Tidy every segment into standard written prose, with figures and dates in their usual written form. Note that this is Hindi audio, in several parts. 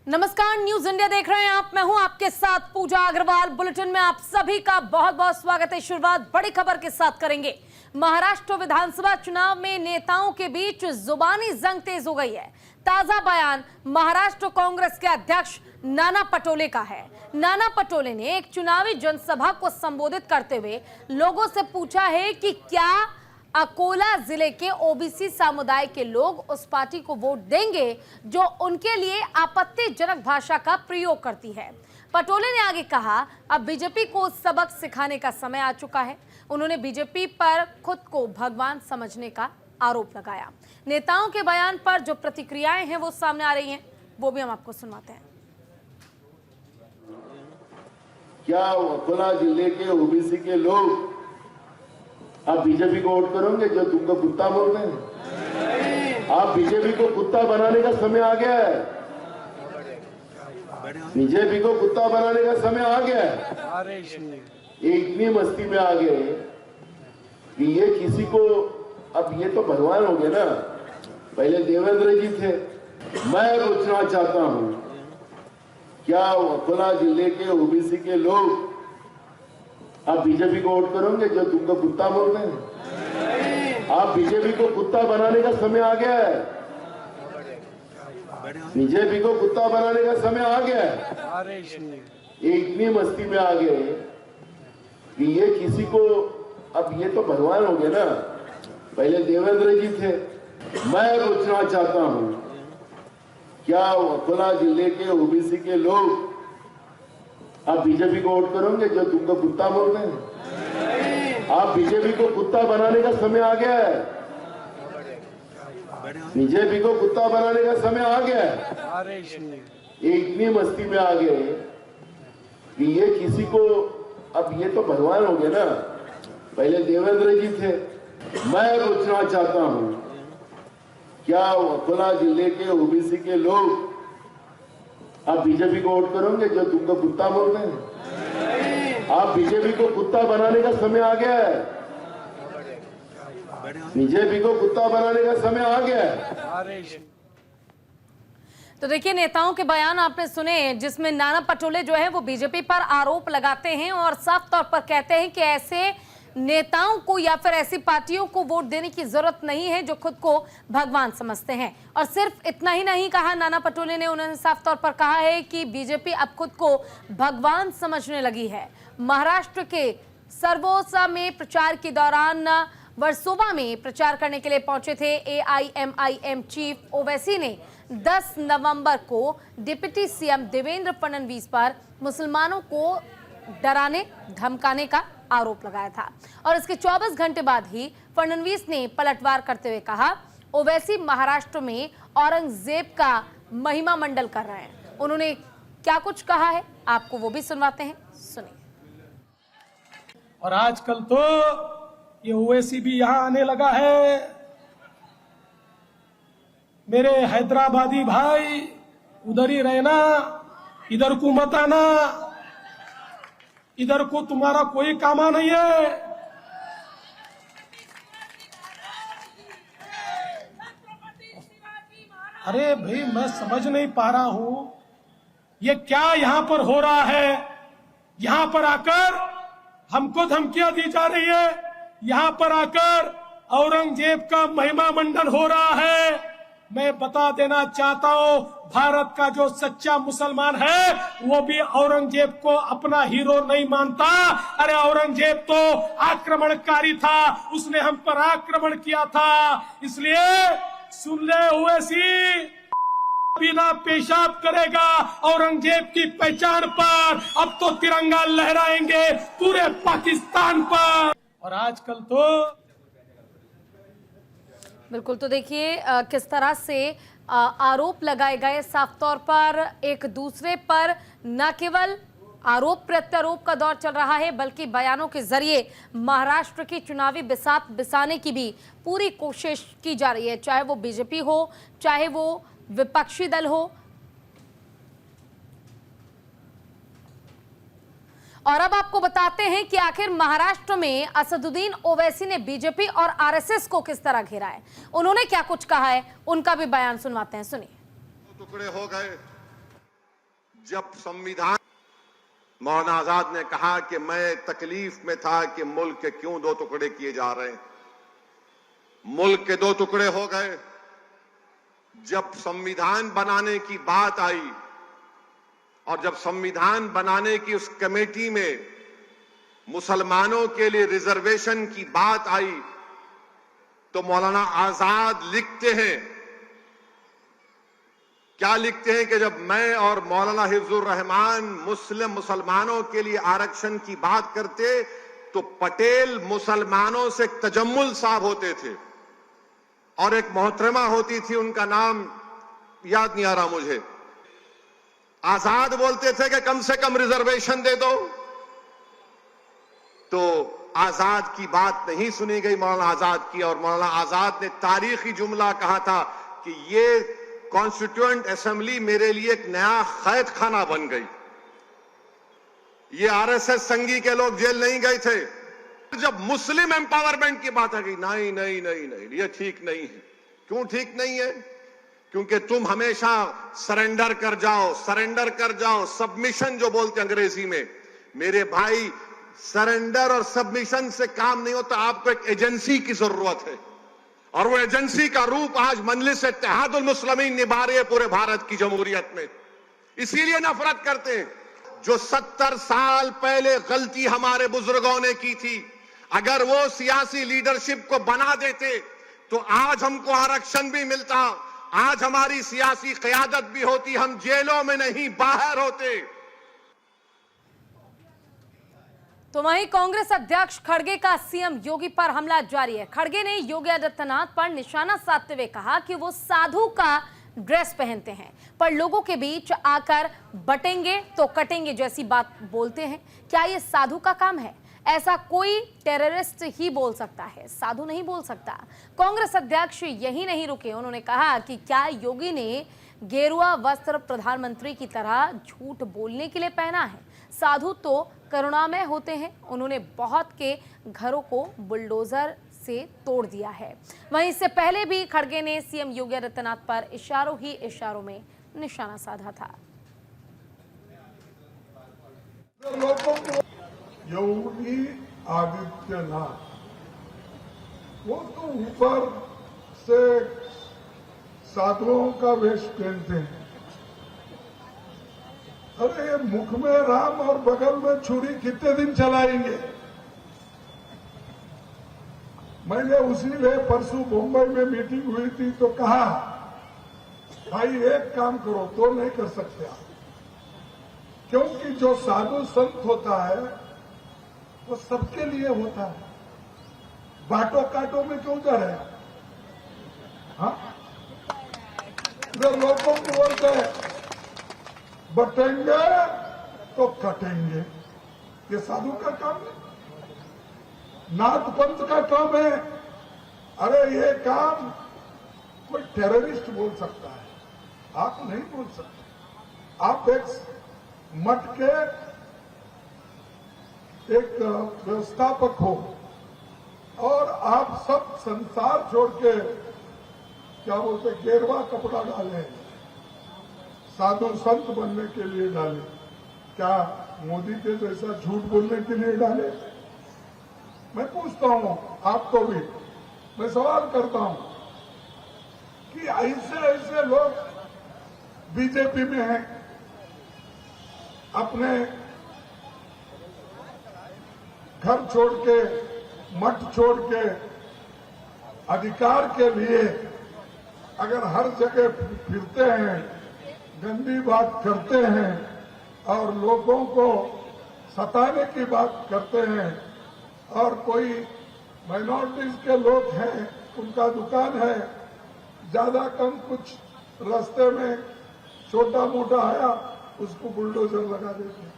नमस्कार, न्यूज इंडिया देख रहे हैं आप। मैं हूं आपके साथ पूजा अग्रवाल। बुलेटिन में आप सभी का बहुत बहुत स्वागत है। शुरुआत बड़ी खबर के साथ करेंगे। महाराष्ट्र विधानसभा चुनाव में नेताओं के बीच जुबानी जंग तेज हो गई है। ताजा बयान महाराष्ट्र कांग्रेस के अध्यक्ष नाना पटोले का है। नाना पटोले ने एक चुनावी जनसभा को संबोधित करते हुए लोगों से पूछा है कि क्या अकोला जिले के ओबीसी समुदाय के लोग उस पार्टी को वोट देंगे जो उनके लिए आपत्तिजनक भाषा का प्रयोग करती है। पटोले ने आगे कहा, अब बीजेपी को सबक सिखाने का समय आ चुका है। उन्होंने बीजेपी पर खुद को भगवान समझने का आरोप लगाया। नेताओं के बयान पर जो प्रतिक्रियाएं हैं वो सामने आ रही हैं, वो भी हम आपको सुनवाते हैं। क्या अकोला जिले के ओबीसी के लोग आप बीजेपी को वोट करोगे जो तुमको कुत्ता बोलते हैं? आप बीजेपी को कुत्ता बनाने का समय आ गया है। बीजेपी को कुत्ता बनाने का समय आ गया है। ये इतनी मस्ती में आ गए कि ये किसी को, अब ये तो भगवान हो गए ना। पहले देवेंद्र जी थे। मैं पूछना चाहता हूं, क्या अकोला जिले के ओबीसी के लोग आप बीजेपी को वोट करोगे जो तुमको कुत्ता बोलते हैं? आप बीजेपी को कुत्ता बनाने का समय आ गया है। बीजेपी को कुत्ता बनाने का समय आ गया है। ये इतनी मस्ती में आ गए कि ये किसी को, अब ये तो भगवान हो गए ना। पहले देवेंद्र जी थे। मैं पूछना चाहता हूं, क्या अकोला जिले के ओबीसी के लोग आप बीजेपी को वोट करोगे जो तुमको कुत्ता बोलते हैं? आप बीजेपी को कुत्ता बनाने का समय आ गया है। बीजेपी को कुत्ता बनाने का समय आ गया है। ये इतनी मस्ती में आ गए कि ये किसी को, अब ये तो भगवान हो गए ना। पहले देवेंद्र जी थे। मैं पूछना चाहता हूं, क्या अकोला जिले के ओबीसी के लोग आप बीजेपी को वोट करोगे जो तुमको कुत्ता बोलते हैं? आप बीजेपी को कुत्ता बनाने का समय आ गया है। बीजेपी को कुत्ता बनाने का समय आ गया है। तो देखिए, नेताओं के बयान आपने सुने जिसमें नाना पटोले जो है वो बीजेपी पर आरोप लगाते हैं और साफ तौर पर कहते हैं कि ऐसे नेताओं को या फिर ऐसी पार्टियों को वोट देने की जरूरत नहीं है जो खुद को भगवान समझते हैं। और सिर्फ इतना ही नहीं कहा नाना पटोले ने, उन्होंने साफ तौर पर कहा है कि बीजेपी अब खुद को भगवान समझने लगी है। महाराष्ट्र के सर्वोसा में प्रचार के दौरान वर्सोवा में प्रचार करने के लिए पहुंचे थे एआईएमआईएम चीफ ओवैसी ने 10 नवंबर को डिप्टी सीएम देवेंद्र फडणवीस पर मुसलमानों को डराने धमकाने का आरोप लगाया था। और इसके 24 घंटे बाद ही फडणवीस ने पलटवार करते हुए कहा, ओवैसी महाराष्ट्र में औरंगजेब का महिमा मंडल कर रहे हैं। उन्होंने क्या कुछ कहा है आपको वो भी सुनवाते हैं, सुनिए। और आजकल तो ये ओवैसी भी यहां आने लगा है। मेरे हैदराबादी भाई, उधर ही रहना, इधर को मत आना, इधर को तुम्हारा कोई कामा नहीं है। अरे भाई, मैं समझ नहीं पा रहा हूं ये क्या यहां पर हो रहा है। यहां पर आकर हमको धमकियां दी जा रही है। यहां पर आकर औरंगजेब का महिमा मंडन हो रहा है। मैं बता देना चाहता हूं, भारत का जो सच्चा मुसलमान है वो भी औरंगजेब को अपना हीरो नहीं मानता। अरे औरंगजेब तो आक्रमणकारी था, उसने हम पर आक्रमण किया था। इसलिए सुन ले ओवैसी, बिना पेशाब करेगा औरंगजेब की पहचान पर। अब तो तिरंगा लहराएंगे पूरे पाकिस्तान पर। और आजकल तो बिल्कुल, तो देखिए किस तरह से आरोप लगाए गए। साफ तौर पर एक दूसरे पर न केवल आरोप प्रत्यारोप का दौर चल रहा है, बल्कि बयानों के जरिए महाराष्ट्र की चुनावी बिसात बिसाने की भी पूरी कोशिश की जा रही है, चाहे वो बीजेपी हो, चाहे वो विपक्षी दल हो। और अब आपको बताते हैं कि आखिर महाराष्ट्र में असदुद्दीन ओवैसी ने बीजेपी और आरएसएस को किस तरह घेरा है। उन्होंने क्या कुछ कहा है, उनका भी बयान सुनवाते हैं, सुनिए। टुकड़े हो गए, जब संविधान मौलाना आजाद ने कहा कि मैं तकलीफ में था कि मुल्क के क्यों दो टुकड़े किए जा रहे हैं। मुल्क के दो टुकड़े हो गए। जब संविधान बनाने की बात आई और जब संविधान बनाने की उस कमेटी में मुसलमानों के लिए रिजर्वेशन की बात आई तो मौलाना आजाद लिखते हैं, क्या लिखते हैं कि जब मैं और मौलाना हिफ्जुर रहमान मुसलमानों के लिए आरक्षण की बात करते तो पटेल मुसलमानों से एक तजम्मुल साहब होते थे और एक मोहतरमा होती थी, उनका नाम याद नहीं आ रहा मुझे। आजाद बोलते थे कि कम से कम रिजर्वेशन दे दो, तो आजाद की बात नहीं सुनी गई मौलाना आजाद की, और मौलाना आजाद ने तारीखी जुमला कहा था कि ये कॉन्स्टिट्यूएंट असेंबली मेरे लिए एक नया कैद खाना बन गई। ये आरएसएस संघी के लोग जेल नहीं गए थे। जब मुस्लिम एम्पावरमेंट की बात आ गई, नहीं नहीं नहीं नहीं, ये ठीक नहीं है। क्यों ठीक नहीं है? क्योंकि तुम हमेशा सरेंडर कर जाओ, सरेंडर कर जाओ, सबमिशन जो बोलते अंग्रेजी में। मेरे भाई, सरेंडर और सबमिशन से काम नहीं होता, आपको एक एजेंसी की जरूरत है, और वो एजेंसी का रूप आज मजलिस इत्तेहादुल मुस्लिमीन निभा रही है पूरे भारत की जमहूरियत में। इसीलिए नफरत करते हैं। जो 70 साल पहले गलती हमारे बुजुर्गों ने की थी, अगर वो सियासी लीडरशिप को बना देते तो आज हमको आरक्षण भी मिलता, आज हमारी सियासी क़यादत भी होती, हम जेलों में नहीं बाहर होते। तो वहीं कांग्रेस अध्यक्ष खड़गे का सीएम योगी पर हमला जारी है। खड़गे ने योगी आदित्यनाथ पर निशाना साधते हुए कहा कि वो साधु का ड्रेस पहनते हैं पर लोगों के बीच आकर बटेंगे तो कटेंगे जैसी बात बोलते हैं। क्या ये साधु का काम है? ऐसा कोई टेररिस्ट ही बोल सकता है, साधु नहीं बोल सकता। कांग्रेस अध्यक्ष यही नहीं रुके, उन्होंने कहा कि क्या योगी ने गेरुआ वस्त्र प्रधानमंत्री की तरह झूठ बोलने के लिए पहना है? साधु तो करुणामय होते हैं। उन्होंने बहुत के घरों को बुलडोजर से तोड़ दिया है। वहीं इससे पहले भी खड़गे ने सीएम योगी आदित्यनाथ पर इशारों ही इशारों में निशाना साधा था। योगी आदित्यनाथ वो तो ऊपर से साधुओं का वेश पहनते हैं। अरे मुख में राम और बगल में छुरी कितने दिन चलाएंगे? मैंने उसी लिए परसों मुंबई में मीटिंग हुई थी तो कहा, भाई एक काम करो, तो नहीं कर सकते आप, क्योंकि जो साधु संत होता है वो सबके लिए होता है। बाटो काटो में क्यों जा रहे हैं? हाँ, इधर लोगों को बोलते हैं बटेंगे तो कटेंगे, ये साधु का काम है, नाथ पंथ का काम है। अरे ये काम कोई टेररिस्ट बोल सकता है, आप नहीं बोल सकते। आप एक मठ के एक व्यवस्थापक हो और आप सब संसार छोड़ के क्या बोलते गेरुआ कपड़ा डाले, साधु संत बनने के लिए डाले। क्या मोदी के जैसा झूठ बोलने के लिए डाले? मैं पूछता हूं आपको भी, मैं सवाल करता हूं कि ऐसे ऐसे लोग बीजेपी में हैं, अपने घर छोड़ के, मठ छोड़ के, अधिकार के लिए अगर हर जगह फिरते हैं, गंदी बात करते हैं और लोगों को सताने की बात करते हैं, और कोई माइनॉरिटीज के लोग हैं, उनका दुकान है, ज्यादा कम कुछ रास्ते में छोटा मोटा आया, उसको बुलडोजर लगा देते हैं।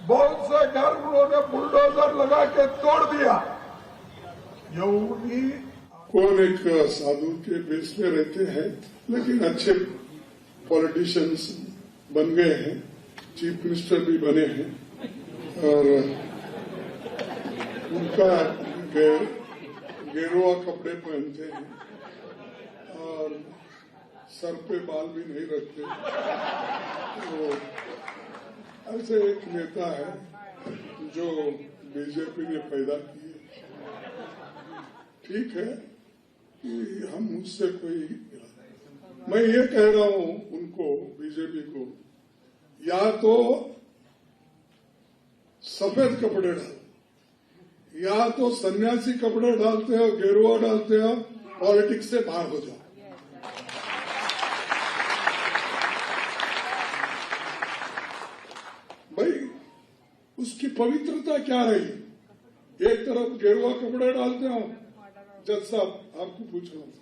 बहुत से घर उन्होंने बुलडोजर लगा के तोड़ दिया। योगी कौन एक साधु के बेस में रहते हैं, लेकिन अच्छे पॉलिटिशियंस बन गए हैं, चीफ मिनिस्टर भी बने हैं, और उनका गेरुआ कपड़े पहनते हैं और सर पे बाल भी नहीं रखते। तो ऐसे एक नेता है जो बीजेपी ने पैदा की है। ठीक है कि हम मुझसे कोई, मैं ये कह रहा हूं उनको, बीजेपी को, या तो सफेद कपड़े डालो, या तो सन्यासी कपड़े डालते हो, गेरुआ डालते हो, पॉलिटिक्स से बाहर हो जाओ। भाई उसकी पवित्रता क्या रही? एक तरफ गेरुआ कपड़े डालते हो, जज साहब आपको पूछ रहा हूं,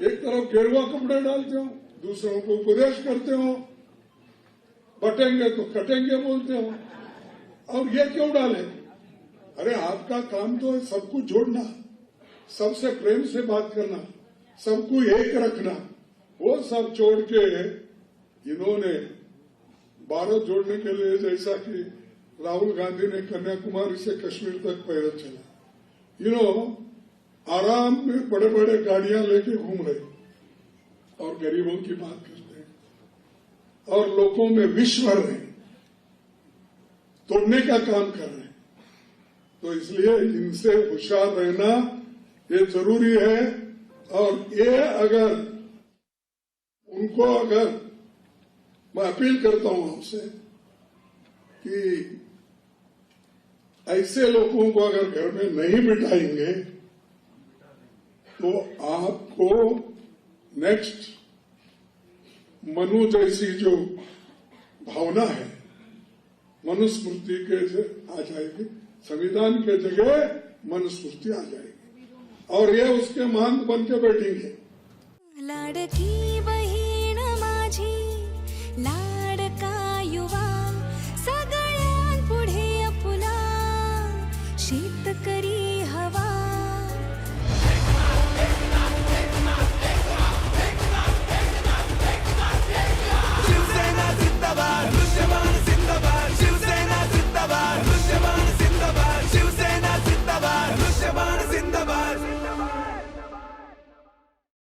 एक तरफ गेरुआ कपड़े डालते हो, दूसरों को उपदेश करते हो, बटेंगे तो कटेंगे बोलते हो, और ये क्यों डाले? अरे आपका काम तो है सबको जोड़ना, सबसे प्रेम से बात करना, सबको एक रखना। वो सब छोड़ के इन्होंने भारत जोड़ने के लिए, जैसा कि राहुल गांधी ने कन्याकुमारी से कश्मीर तक पैदल चला, आराम में बड़े बड़े गाड़ियां लेके घूम रहे और गरीबों की बात करते हैं और लोगों में विष भर रहे हैं, तोड़ने का काम कर रहे हैं। तो इसलिए इनसे होशियार रहना ये जरूरी है। और ये अगर मैं अपील करता हूं आपसे कि ऐसे लोगों को अगर घर में नहीं बिठाएंगे तो आपको नेक्स्ट मनु जैसी जो भावना है, मनुस्मृति के आ जाएगी, संविधान के जगह मनुस्मृति आ जाएगी और ये उसके महंत बन के बैठेंगे। लाडकी बहीण माझी